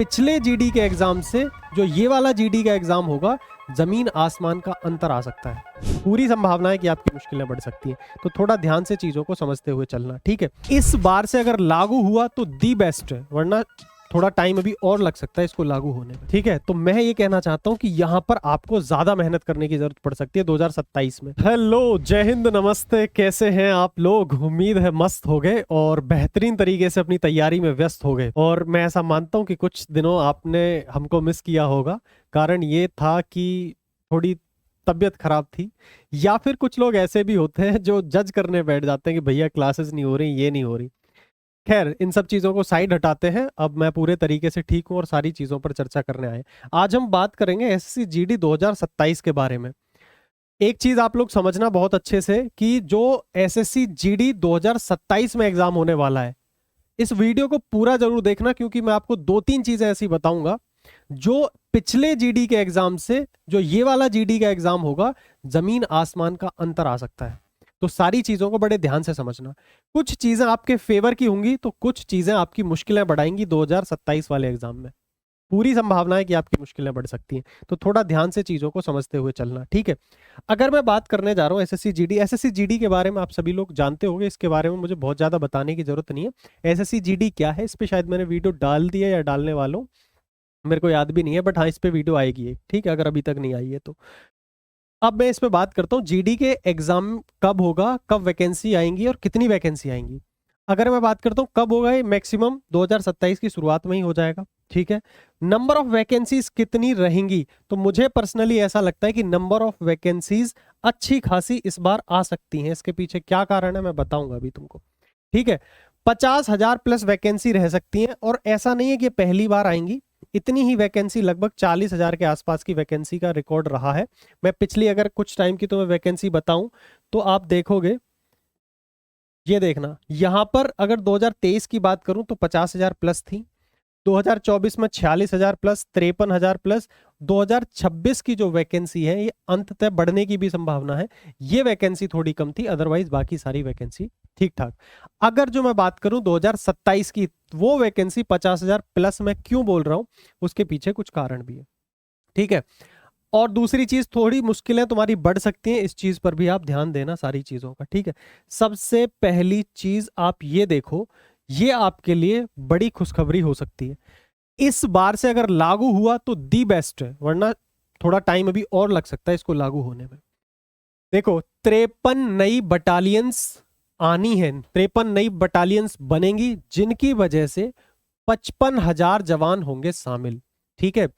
पिछले जीडी के एग्जाम से जो ये वाला जीडी का एग्जाम होगा, जमीन आसमान का अंतर आ सकता है। पूरी संभावना है कि आपकी मुश्किलें बढ़ सकती हैं, तो थोड़ा ध्यान से चीजों को समझते हुए चलना, ठीक है। इस बार से अगर लागू हुआ तो दी बेस्ट है, वरना थोड़ा टाइम अभी और लग सकता है इसको लागू होने में, ठीक है। तो मैं ये कहना चाहता हूँ कि यहाँ पर आपको ज्यादा मेहनत करने की जरूरत पड़ सकती है 2027 में। हेलो, जय हिंद, नमस्ते, कैसे हैं आप लोग? उम्मीद है मस्त हो गए और बेहतरीन तरीके से अपनी तैयारी में व्यस्त हो गए। और मैं ऐसा मानता हूँ कि कुछ दिनों आपने हमको मिस किया होगा। कारण ये था कि थोड़ी तबीयत खराब थी, या फिर कुछ लोग ऐसे भी होते हैं जो जज करने बैठ जाते हैं कि भैया क्लासेस नहीं हो रही, ये नहीं हो रही। खैर, इन सब चीजों को साइड हटाते हैं। अब मैं पूरे तरीके से ठीक हूं और सारी चीजों पर चर्चा करने आए। आज हम बात करेंगे एसएससी जीडी 2027 के बारे में। एक चीज आप लोग समझना बहुत अच्छे से कि जो एसएससी जीडी 2027 में एग्जाम होने वाला है, इस वीडियो को पूरा जरूर देखना, क्योंकि मैं आपको 2-3 चीजें ऐसी बताऊंगा जो पिछले जीडी के एग्जाम से जो ये वाला जीडी का एग्जाम होगा, जमीन आसमान का अंतर आ सकता है। तो सारी चीजों को बड़े ध्यान से समझना। कुछ चीजें आपके फेवर की होंगी तो कुछ चीजें आपकी मुश्किलें बढ़ाएंगी 2027 वाले एग्जाम में। पूरी संभावना है कि आपकी मुश्किलें बढ़ सकती हैं, तो थोड़ा ध्यान से चीजों को समझते हुए चलना, ठीक है। अगर मैं बात करने जा रहा हूँ एसएससी जीडी के बारे में, आप सभी लोग जानते होंगे, इसके बारे में मुझे बहुत ज्यादा बताने की जरूरत नहीं है। एसएससी जीडी क्या है, इस पे शायद मैंने वीडियो डाल दिया या डालने वाला हूँ, मेरे को याद भी नहीं है, बट हाँ, इस पे वीडियो आएगी एक, ठीक है, अगर अभी तक नहीं आई है तो। अब मैं इस पे बात करता हूँ जीडी के एग्जाम कब होगा, कब वैकेंसी आएंगी और कितनी वैकेंसी आएंगी। अगर मैं बात करता हूँ कब होगा, ये मैक्सिमम 2027 की शुरुआत में ही हो जाएगा, ठीक है। नंबर ऑफ वैकेंसीज कितनी रहेंगी, तो मुझे पर्सनली ऐसा लगता है कि नंबर ऑफ वैकेंसीज अच्छी खासी इस बार आ सकती हैं। इसके पीछे क्या कारण है मैं बताऊंगा अभी तुमको, ठीक है। 50,000 प्लस वैकेंसी रह सकती है, और ऐसा नहीं है कि पहली बार आएंगी। इतनी ही वैकेंसी, लगभग 40,000 के आसपास की वैकेंसी का रिकॉर्ड रहा है। मैं पिछली अगर कुछ टाइम की तुम्हें वैकेंसी बताऊं तो आप देखोगे, ये देखना, यहां पर अगर 2023 की बात करूं तो 50,000 प्लस थी, 2024 में 46,000 प्लस, 53,000 प्लस। 2026 की जो वैकेंसी है, ये अंततः बढ़ने की भी संभावना है। ये वैकेंसी थोड़ी कम थी, अदरवाइज बाकी सारी वैकेंसी ठीक ठाक। अगर जो मैं बात करूं 2027 की, वो वैकेंसी 50,000 प्लस मैं क्यों बोल रहा हूं, उसके पीछे कुछ कारण भी है, ठीक है। और दूसरी चीज, थोड़ी मुश्किलें तुम्हारी बढ़ सकती हैं, इस चीज पर भी आप ध्यान देना सारी चीजों का, ठीक है। सबसे पहली चीज आप ये देखो, ये आपके लिए बड़ी खुशखबरी हो सकती है। इस बार से अगर लागू हुआ तो दी बेस्ट है, वरना थोड़ा टाइम अभी और लग सकता है इसको लागू होने में। देखो, 53 नई बटालियंस आनी है, 53 नई बटालियंस बनेंगी, जिनकी वजह से 55,000 जवान होंगे शामिल, ठीक है।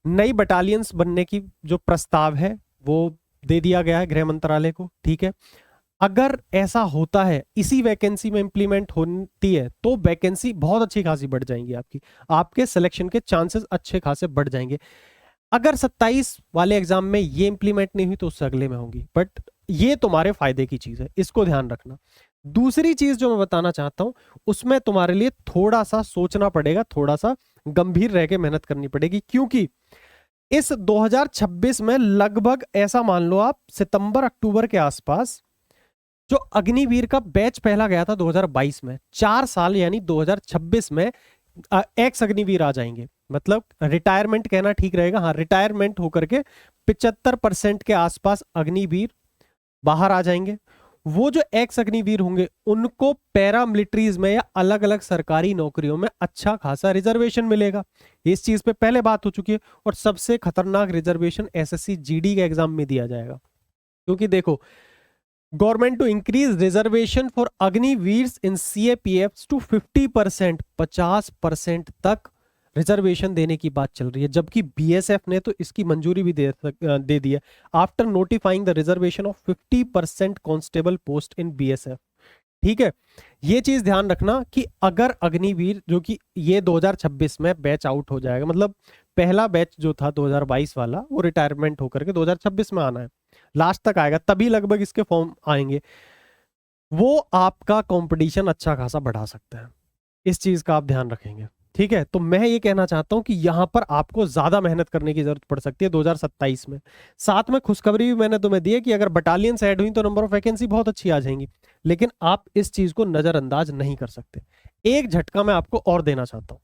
नई बटालियंस बनने की जो प्रस्ताव है वो दे दिया गया है गृह मंत्रालय को, ठीक है। अगर ऐसा होता है, इसी वैकेंसी में इंप्लीमेंट होती है, तो वैकेंसी बहुत अच्छी खासी बढ़ जाएंगी आपकी, आपके सिलेक्शन के चांसेस अच्छे खासे बढ़ जाएंगे। अगर 27 वाले एग्जाम में ये इंप्लीमेंट नहीं हुई तो उससे अगले में होंगी, बट ये तुम्हारे फायदे की चीज है, इसको ध्यान रखना। दूसरी चीज जो मैं बताना चाहता हूं, उसमें तुम्हारे लिए थोड़ा सा सोचना पड़ेगा, थोड़ा सा गंभीर रह के मेहनत करनी पड़ेगी, क्योंकि इस 2026 में लगभग ऐसा मान लो आप सितंबर अक्टूबर के आसपास जो अग्निवीर का बैच पहला गया था 2022 में, 4 साल यानी 2026 में एक्स अग्निवीर आ जाएंगे। मतलब रिटायरमेंट कहना ठीक रहेगा, हाँ, रिटायरमेंट होकर के 75% के आसपास अग्निवीर बाहर आ जाएंगे। वो जो एक्स अग्निवीर होंगे उनको पैरामिलिट्रीज में या अलग अलग सरकारी नौकरियों में अच्छा खासा रिजर्वेशन मिलेगा। इस चीज पे पहले बात हो चुकी है। और सबसे खतरनाक रिजर्वेशन एसएससी जीडी के एग्जाम में दिया जाएगा, क्योंकि देखो, government to increase reservation for Agniveers in CAPF to 50%, 50% तक रिजर्वेशन देने की बात चल रही है, जबकि बीएसएफ ने तो इसकी मंजूरी भी दे दी है, after notifying the reservation of 50% constable post in BSF, ठीक है। ये चीज ध्यान रखना कि अगर अग्निवीर, जो कि ये 2026 में बैच आउट हो जाएगा, मतलब पहला बैच जो था 2022 वाला, वो रिटायरमेंट होकर के 2026 में आना है, लास्ट तक आएगा, तभी लगभग इसके फॉर्म आएंगे, वो आपका कंपटीशन अच्छा खासा बढ़ा सकता है। इस चीज का आप ध्यान रखेंगे, ठीक है। तो मैं ये कहना चाहता हूं कि यहां पर आपको ज्यादा मेहनत करने की जरूरत पड़ सकती है 2027 में। साथ में खुशखबरी भी मैंने तुम्हें दी है कि अगर बटालियंस ऐड हुई तो नंबर ऑफ वैकेंसी बहुत अच्छी आ जाएंगी, लेकिन आप इस चीज को नजरअंदाज नहीं कर सकते। एक झटका मैं आपको और देना चाहता हूं,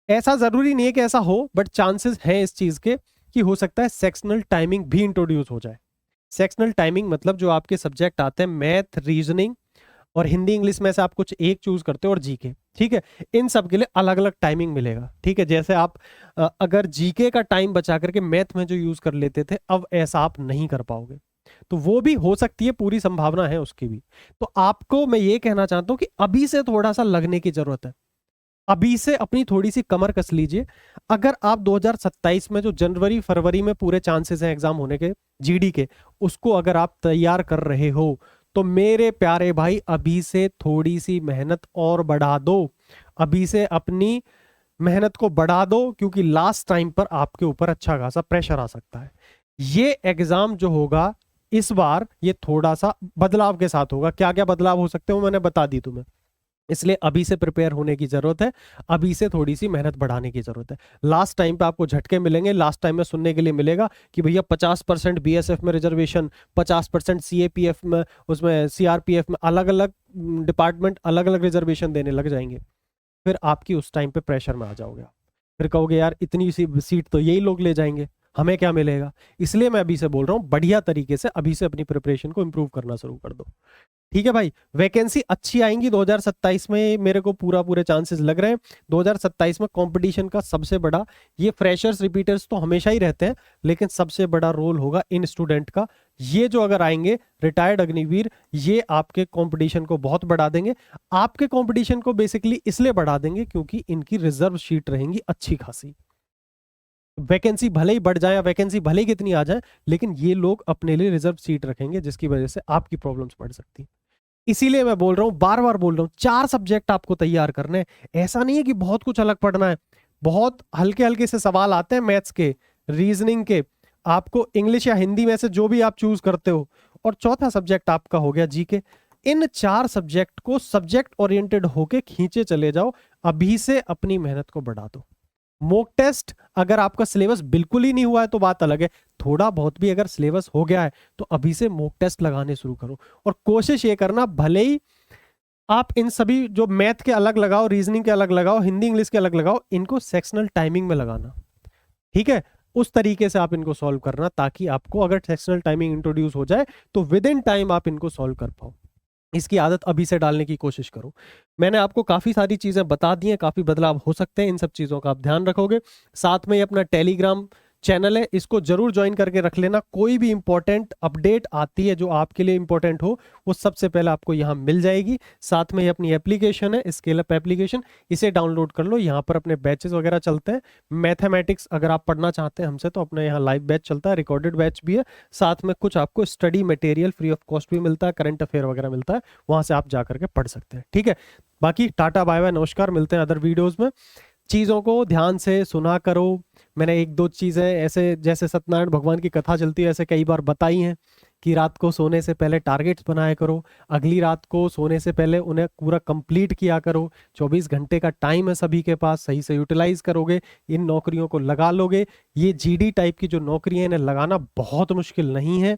ऐसा जरूरी नहीं है कि ऐसा हो, बट चांसेस हैं इस चीज के कि हो सकता है सेक्शनल टाइमिंग भी इंट्रोड्यूस हो जाए। सेक्शनल टाइमिंग मतलब जो आपके सब्जेक्ट आते हैं मैथ, रीजनिंग और हिंदी इंग्लिश में से आप कुछ एक चूज करते हो और जीके, ठीक है, इन सब के लिए अलग अलग टाइमिंग मिलेगा। ठीक है, जैसे आप अगर जीके का टाइम बचा करके मैथ में जो यूज कर लेते थे, अब ऐसा आप नहीं कर पाओगे। तो वो भी हो सकती है, पूरी संभावना है उसकी भी। तो आपको मैं ये कहना चाहता हूं कि अभी से थोड़ा सा लगने की जरूरत है, अभी से अपनी थोड़ी सी कमर कस लीजिए। अगर आप 2027 में जो जनवरी फरवरी में पूरे चांसेस हैं एग्जाम होने के जीडी के, उसको अगर आप तैयार कर रहे हो, तो मेरे प्यारे भाई अभी से थोड़ी सी मेहनत और बढ़ा दो, अभी से अपनी मेहनत को बढ़ा दो, क्योंकि लास्ट टाइम पर आपके ऊपर अच्छा खासा प्रेशर आ सकता है। ये एग्जाम जो होगा इस बार, ये थोड़ा सा बदलाव के साथ होगा। क्या क्या बदलाव हो सकते हो मैंने बता दी तुम्हें, इसलिए अभी से प्रिपेयर होने की जरूरत है, अभी से थोड़ी सी मेहनत बढ़ाने की जरूरत है। लास्ट टाइम पे आपको झटके मिलेंगे, लास्ट टाइम में सुनने के लिए मिलेगा कि भैया 50% बीएसएफ में रिजर्वेशन, 50% सीएपीएफ में, उसमें सीआरपीएफ में, अलग अलग डिपार्टमेंट अलग अलग रिजर्वेशन देने लग जाएंगे। फिर आपकी उस टाइम पे प्रेशर में आ जाओगे, फिर कहोगे यार इतनी सी सीट तो यही लोग ले जाएंगे, हमें क्या मिलेगा। इसलिए मैं अभी से बोल रहा हूँ, बढ़िया तरीके से अभी से अपनी प्रिपरेशन को इंप्रूव करना शुरू कर दो। ठीक है भाई, वैकेंसी अच्छी आएंगी 2027 में, मेरे को पूरे चांसेस लग रहे हैं। 2027 में कंपटीशन का सबसे बड़ा, ये फ्रेशर्स रिपीटर्स तो हमेशा ही रहते हैं, लेकिन सबसे बड़ा रोल होगा इन स्टूडेंट का। ये जो अगर आएंगे रिटायर्ड अग्निवीर, ये आपके कंपटीशन को बहुत बढ़ा देंगे। आपके कंपटीशन को बेसिकली इसलिए बढ़ा देंगे क्योंकि इनकी रिजर्व शीट रहेंगी अच्छी खासी। वैकेंसी भले ही बढ़ जाए या वैकेंसी भले ही कितनी आ जाए, लेकिन ये लोग अपने लिए रिजर्व सीट रखेंगे, जिसकी वजह से आपकी प्रॉब्लम्स बढ़ सकती है। इसीलिए मैं बोल रहा हूं, बार बार बोल रहा हूं, 4 सब्जेक्ट आपको तैयार करने हैं। ऐसा नहीं है कि बहुत कुछ अलग पढ़ना है, बहुत हल्के हल्के से सवाल आते हैं मैथ्स के, रीजनिंग के, आपको इंग्लिश या हिंदी में से जो भी आप चूज करते हो, और चौथा सब्जेक्ट आपका हो गया जीके। इन 4 सब्जेक्ट को सब्जेक्ट ओरिएंटेड होके खींचे चले जाओ, अभी से अपनी मेहनत को बढ़ा दो। मॉक टेस्ट, अगर आपका सिलेबस बिल्कुल ही नहीं हुआ है तो बात अलग है, थोड़ा बहुत भी अगर सिलेबस हो गया है तो अभी से मॉक टेस्ट लगाने शुरू करो। और कोशिश ये करना, भले ही आप इन सभी जो मैथ के अलग लगाओ, रीजनिंग के अलग लगाओ, हिंदी इंग्लिश के अलग लगाओ, इनको सेक्शनल टाइमिंग में लगाना। ठीक है, उस तरीके से आप इनको सॉल्व करना, ताकि आपको अगर सेक्शनल टाइमिंग इंट्रोड्यूस हो जाए तो विद इन टाइम आप इनको सॉल्व कर पाओ। इसकी आदत अभी से डालने की कोशिश करो। मैंने आपको काफ़ी सारी चीज़ें बता दी हैं, काफ़ी बदलाव हो सकते हैं, इन सब चीज़ों का आप ध्यान रखोगे। साथ में ये अपना टेलीग्राम चैनल है, इसको जरूर ज्वाइन करके रख लेना। कोई भी इंपॉर्टेंट अपडेट आती है जो आपके लिए इंपॉर्टेंट हो, वो सबसे पहले आपको यहाँ मिल जाएगी। साथ में ये अपनी एप्लीकेशन है, स्केल अप एप्लीकेशन, इसे डाउनलोड कर लो। यहाँ पर अपने बैचेस वगैरह चलते हैं। मैथमेटिक्स अगर आप पढ़ना चाहते हैं हमसे, तो अपने यहाँ लाइव बैच चलता है, रिकॉर्डेड बैच भी है। साथ में कुछ आपको study material free of cost भी मिलता है, करंट अफेयर वगैरह मिलता है, वहाँ से आप जा करके पढ़ सकते हैं। ठीक है, बाकी टाटा बाय बाय, नमस्कार, मिलते हैं अदर वीडियोज़ में। चीज़ों को ध्यान से सुना करो। मैंने एक दो चीज़ें ऐसे, जैसे सत्यनारायण भगवान की कथा चलती है, ऐसे कई बार बताई हैं कि रात को सोने से पहले टारगेट्स बनाया करो, अगली रात को सोने से पहले उन्हें पूरा कंप्लीट किया करो। 24 घंटे का टाइम है सभी के पास, सही से यूटिलाइज करोगे, इन नौकरियों को लगा लोगे। ये जीडी टाइप की जो नौकरियां, इन्हें लगाना बहुत मुश्किल नहीं है,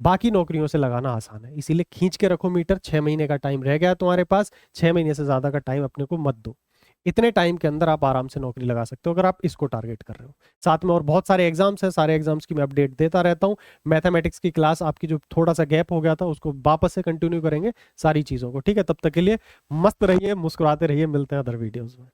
बाकी नौकरियों से लगाना आसान है। इसीलिए खींच के रखो मीटर। 6 महीने का टाइम रह गया तुम्हारे पास, 6 महीने से ज्यादा का टाइम अपने को मत दो। इतने टाइम के अंदर आप आराम से नौकरी लगा सकते हो, अगर आप इसको टारगेट कर रहे हो। साथ में और बहुत सारे एग्जाम्स हैं, सारे एग्जाम्स की मैं अपडेट देता रहता हूँ। मैथमेटिक्स की क्लास आपकी जो थोड़ा सा गैप हो गया था, उसको वापस से कंटिन्यू करेंगे सारी चीज़ों को। ठीक है, तब तक के लिए मस्त रहिए, मुस्कुराते रहिए, मिलते हैं अदर वीडियोज़ में।